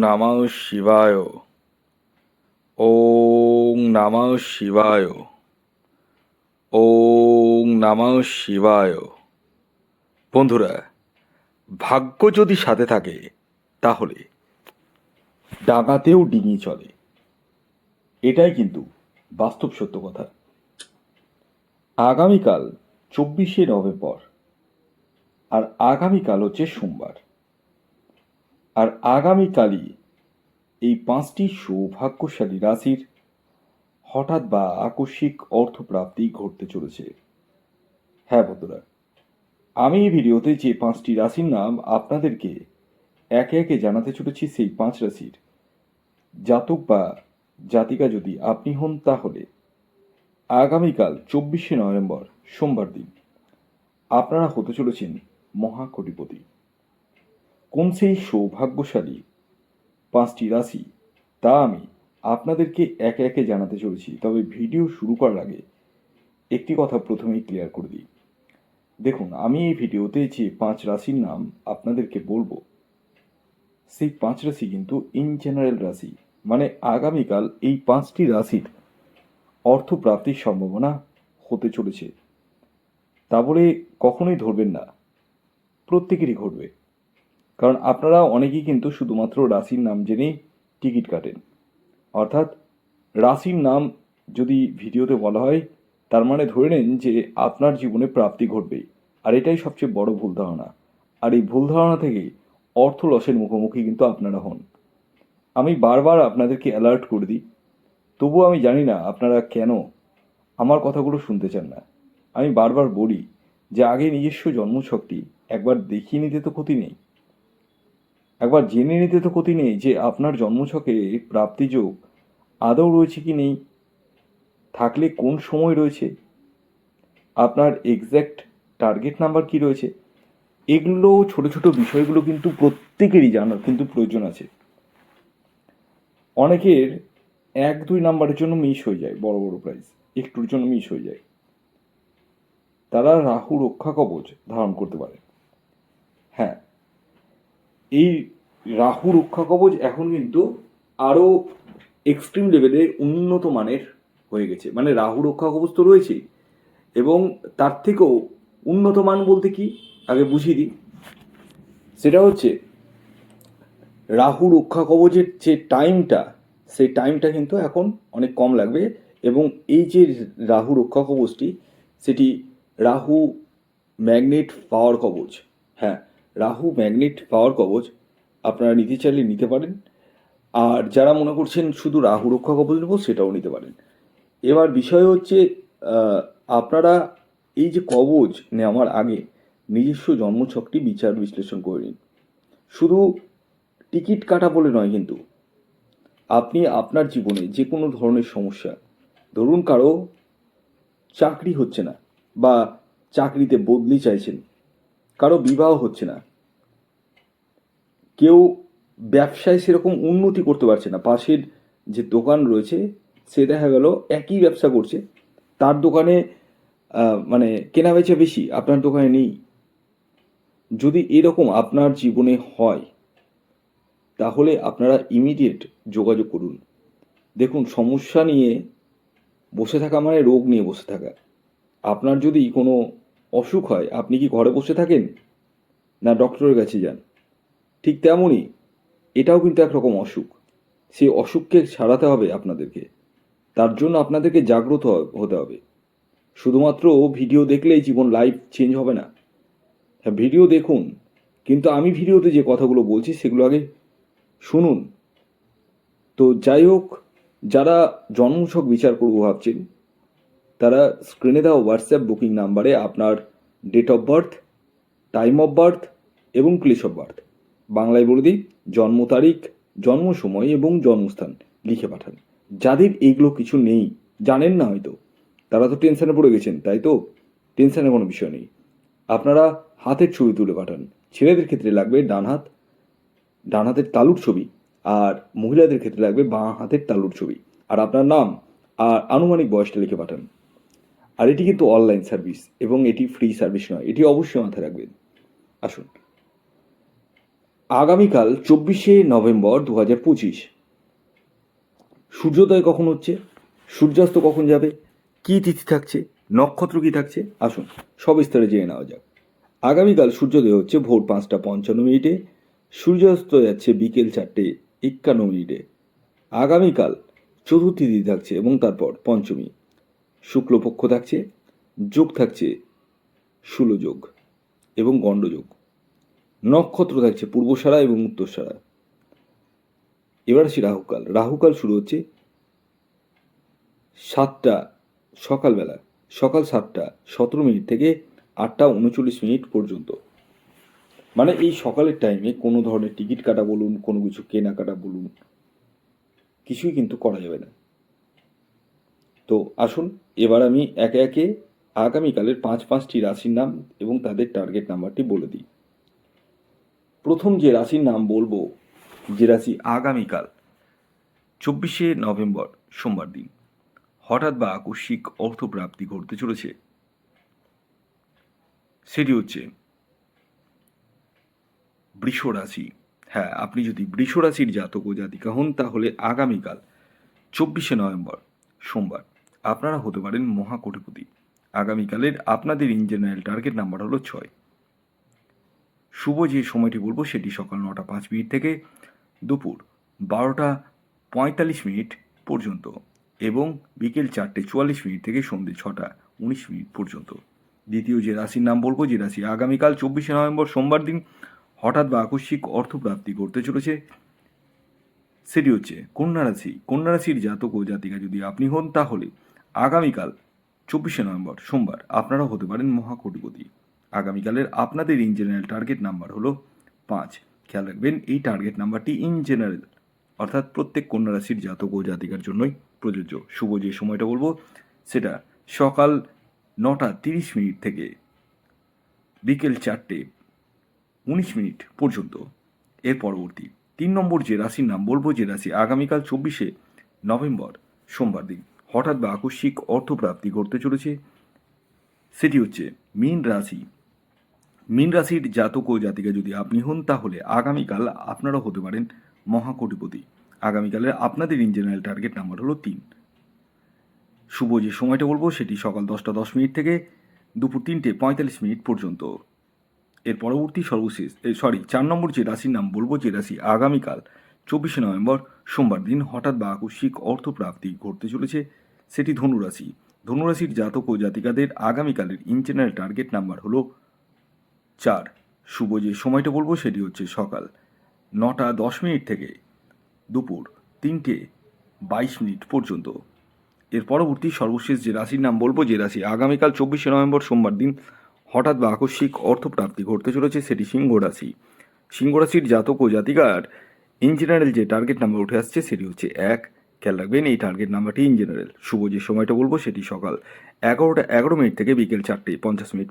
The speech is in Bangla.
নমঃ শিবায়। ওং নমঃ শিবায়। ওং নমঃ শিবায়। বন্ধুরা, ভাগ্য যদি সাথে থাকে তাহলে ডাঙাতেও ডিঙি চলে। এটাই কিন্তু বাস্তব সত্য কথা। আগামীকাল 24শে নভেম্বর, আর আগামীকাল হচ্ছে সোমবার। আর আগামীকালই এই 5টি সৌভাগ্যশালী রাশির হঠাৎ বা আকস্মিক অর্থপ্রাপ্তি ঘটতে চলেছে। হ্যাঁ বন্ধুরা, আমি এই ভিডিওতে যে 5টি রাশির নাম আপনাদেরকে একে একে জানাতে চলেছি, সেই 5 রাশির জাতক বা জাতিকা যদি আপনি হন, তাহলে আগামীকাল 24শে নভেম্বর সোমবার দিন আপনারা হতে চলেছেন মহাকোটিপতি। কোন সেই সৌভাগ্যশালী 5টি রাশি তা আমি আপনাদেরকে একে একে জানাতে চলেছি। তবে ভিডিও শুরু করার আগে একটি কথা প্রথমেই ক্লিয়ার করে দিই। দেখুন, আমি এই ভিডিওতে যে 5 রাশির নাম আপনাদেরকে বলবো, সেই 5 রাশি কিন্তু ইন জেনারেল রাশি, মানে আগামীকাল এই 5টি রাশির অর্থপ্রাপ্তির সম্ভাবনা হতে চলেছে। তা বলে কখনোই ধরবেন না, প্রত্যেকেরই ঘটবে। কারণ আপনারা অনেকেই কিন্তু শুধুমাত্র রাশির নাম জেনেই টিকিট কাটেন। অর্থাৎ রাশির নাম যদি ভিডিওতে বলা হয়, তার মানে ধরে নেন যে আপনার জীবনে প্রাপ্তি ঘটবে। আর এটাই সবচেয়ে বড় ভুল ধারণা। আর এই ভুল ধারণা থেকে অর্থ লসের মুখোমুখি কিন্তু আপনারা হন। আমি বারবার আপনাদেরকে অ্যালার্ট করে দিই, তবুও আমি জানি না আপনারা কেন আমার কথাগুলো শুনতে চান না। আমি বারবার বলি যে আগে নিজস্ব জন্মছকটি একবার দেখিয়ে নিতে তো ক্ষতি নেই, একবার জেনে নিতে তো ক্ষতি নেই যে আপনার জন্মছকে প্রাপ্তিযোগ আদৌ রয়েছে কি নেই, থাকলে কোন সময় রয়েছে, আপনার এক্স্যাক্ট টার্গেট নাম্বার কি রয়েছে। এগুলো ছোট ছোট বিষয়গুলো কিন্তু প্রত্যেকেরই জানার কিন্তু প্রয়োজন আছে। অনেকের 1-2 নাম্বারের জন্য মিস হয়ে যায়, বড় বড় প্রাইজ একটুর জন্য মিস হয়ে যায়। তারা রাহু রক্ষা কবচ ধারণ করতে পারে। হ্যাঁ, এই রাহু রক্ষা কবচ এখন কিন্তু আরও এক্সট্রিম লেভেলে উন্নত মানের হয়ে গেছে। মানে রাহু রক্ষা কবচ তো রয়েছেই, এবং তার থেকেও উন্নত মান বলতে কি আগে বুঝিয়ে দিই। সেটা হচ্ছে রাহু রক্ষা কবচের যে টাইমটা, সেই টাইমটা কিন্তু এখন অনেক কম লাগবে। এবং এই যে রাহু রক্ষা কবচটি, সেটি রাহু ম্যাগনেট পাওয়ার কবচ। হ্যাঁ, রাহু ম্যাগনেট পাওয়ার কবচ আপনারা নিতে চাইলে নিতে পারেন। আর যারা মনে করছেন শুধু রাহু রক্ষা কবচ নেব, সেটাও নিতে পারেন। এবার বিষয় হচ্ছে, আপনারা এই যে কবচ নেওয়ার আগে নিজস্ব জন্মছকটি বিচার বিশ্লেষণ করে নিন। শুধু টিকিট কাটা বলে নয়, কিন্তু আপনি আপনার জীবনে যে কোনো ধরনের সমস্যা, ধরুন কারো চাকরি হচ্ছে না বা চাকরিতে বদলি চাইছেন, কারো বিবাহ হচ্ছে না, কেউ ব্যবসায় সেরকম উন্নতি করতে পারছে না, পাশের যে দোকান রয়েছে সে দেখা গেল একই ব্যবসা করছে, তার দোকানে মানে কেনা বেচা বেশি, আপনার দোকানে নেই। যদি এরকম আপনার জীবনে হয়, তাহলে আপনারা ইমিডিয়েট যোগাযোগ করুন। দেখুন, সমস্যা নিয়ে বসে থাকা মানে রোগ নিয়ে বসে থাকা। আপনার যদি কোনো অসুখ হয়, আপনি কি ঘরে বসে থাকেন না ডক্টরের কাছে যান? ঠিক তেমনই এটাও কিন্তু একরকম অসুখ। সেই অসুখকে ছাড়াতে হবে আপনাদেরকে। তার জন্য আপনাদেরকে জাগ্রত হতে হবে। শুধুমাত্র ভিডিও দেখলেই জীবন লাইফ চেঞ্জ হবে না। হ্যাঁ, ভিডিও দেখুন, কিন্তু আমি ভিডিওতে যে কথাগুলো বলছি সেগুলো আগে শুনুন। তো যাই হোক, যারা জন্মছক বিচার করবো ভাবছেন, তারা স্ক্রিনে দেওয়া হোয়াটসঅ্যাপ বুকিং নাম্বারে আপনার date of birth, time of birth এবং প্লেস অফ বার্থ, বাংলায় বলে দিই জন্ম তারিখ, জন্ম সময় এবং জন্মস্থান লিখে পাঠান। যাদের এইগুলো কিছু নেই, জানেন না হয়তো, তারা তো টেনশনে পড়ে গেছেন, তাই তো? টেনশনের কোনো বিষয় নেই। আপনারা হাতের ছবি তুলে পাঠান। ছেলেদের ক্ষেত্রে লাগবে ডান হাতের তালুর ছবি, আর মহিলাদের ক্ষেত্রে লাগবে বাঁ হাতের তালুর ছবি, আর আপনার নাম আর আনুমানিক বয়সটা লিখে পাঠান। আর এটি কিন্তু অনলাইন সার্ভিস, এবং এটি ফ্রি সার্ভিস নয়, এটি অবশ্যই মাথায় রাখবেন। আসুন, আগামীকাল 24শে নভেম্বর 2025 সূর্যোদয় কখন হচ্ছে, সূর্যাস্ত কখন যাবে, কী তিথি থাকছে, নক্ষত্র কী থাকছে, আসুন সবিস্তারে জেনে নেওয়া যাক। আগামীকাল সূর্যোদয় হচ্ছে ভোর 5টা 55 মিনিটে, সূর্যাস্ত যাচ্ছে বিকেল 4টে 51 মিনিটে। আগামীকাল চতুর্থী তিথি থাকছে এবং তারপর পঞ্চমী। শুক্লপক্ষ থাকছে, যোগ থাকছে শূলযোগ এবং গণ্ডযোগ। নক্ষত্র থাকছে পূর্বসারা এবং উত্তরসারা। এবার আসি রাহুকাল। রাহুকাল শুরু হচ্ছে সকালবেলা সকাল 7টা 17 মিনিট থেকে 8টা 39 মিনিট পর্যন্ত। মানে এই সকালের টাইমে কোনো ধরনের টিকিট কাটা বলুন, কোনো কিছু কেনাকাটা বলুন, কিছুই কিন্তু করা যাবে না। তো আসুন এবার আমি একে একে আগামীকালের পাঁচটি রাশির নাম এবং তাদের টার্গেট নাম্বারটি বলে দিই। প্রথম যে রাশির নাম বলবো, যে রাশি আগামীকাল 24শে নভেম্বর সোমবার দিন হঠাৎ বা আকস্মিক অর্থপ্রাপ্তি ঘটতে চলেছে, সেটি হচ্ছে বৃষ রাশি। হ্যাঁ, আপনি যদি বৃষ রাশির জাতক ও জাতিকা হন তাহলে আগামীকাল 24শে নভেম্বর সোমবার আপনারা হতে পারেন মহাকোটিপতি। আগামীকালের আপনাদের ইন জেনারেল টার্গেট নাম্বার হলো 6। শুভ যে সময়টি বলবো সেটি সকাল 9টা 5 মিনিট থেকে দুপুর 12টা 45 মিনিট পর্যন্ত এবং বিকেল 4টে 44 মিনিট থেকে সন্ধ্যে 6টা 19 মিনিট পর্যন্ত। দ্বিতীয় যে রাশির নাম বলবো, যে রাশি আগামীকাল 24শে নভেম্বর সোমবার দিন হঠাৎ বা আকস্মিক অর্থপ্রাপ্তি করতে চলেছে, সেটি হচ্ছে কন্যা রাশি। কন্যা রাশির জাতক ও জাতিকা যদি আপনি হন তাহলে আগামীকাল 24শে নভেম্বর সোমবার আপনারা হতে পারেন মহাকোটিপতি। আগামীকালের আপনাদের ইন জেনারেল টার্গেট নাম্বার হলো 5। খেয়াল রাখবেন এই টার্গেট নাম্বারটি ইন জেনারেল, অর্থাৎ প্রত্যেক কন্যা রাশির জাতক ও জাতিকার জন্যই প্রযোজ্য। শুভ যে সময়টা বলবো সেটা সকাল 9টা 30 মিনিট থেকে বিকেল 4টে 19 মিনিট পর্যন্ত। এর পরবর্তী 3 নম্বর যে রাশির নাম বলবো, যে রাশি আগামীকাল 24শে নভেম্বর সোমবার দিন হঠাৎ বা আকস্মিক অর্থপ্রাপ্তি ঘটতে চলেছে, সেটি হচ্ছে মীন রাশি। মীন রাশির জাতক ও জাতিকা যদি আপনি হন তাহলে আগামীকাল আপনারা হতে পারেন মহাকোটিপতি। আগামীকালের আপনাদের ইন জেনারেল টার্গেট নাম্বার হলো 3। শুভ যে সময়টা বলবো সেটি সকাল 10টা 10 মিনিট থেকে দুপুর 3টে 45 মিনিট পর্যন্ত। এর পরবর্তী 4 নম্বর যে রাশির নাম বলবো, যে রাশি আগামীকাল 24শে নভেম্বর সোমবার দিন হঠাৎ বা আকস্মিক অর্থপ্রাপ্তি ঘটতে চলেছে, সেটি ধনুরাশি। ধনুরাশির জাতক ও জাতিকাদের আগামীকালের ইন জেনারেল টার্গেট নাম্বার হলো 4। শুভ যে সময়টা বলবো সেটি হচ্ছে সকাল 9টা 10 মিনিট থেকে দুপুর 3টে 22 মিনিট পর্যন্ত। এর পরবর্তী সর্বশেষ যে রাশির নাম বলবো, যে রাশি আগামীকাল 24শে নভেম্বর সোমবার দিন হঠাৎ বা আকস্মিক অর্থপ্রাপ্তি ঘটতে চলেছে, সেটি সিংহ রাশি। সিংহ রাশির জাতক ও জাতিকার ইন জেনারেল যে টার্গেট নাম্বার উঠে আসছে সেটি হচ্ছে 1। খেয়াল রাখবেন এই টার্গেট নাম্বারটি ইন জেনারেল। শুভ যে সময়টা বলবো সেটি সকাল 11টা 11 মিনিট থেকে বিকেল 4টে 50 মিনিট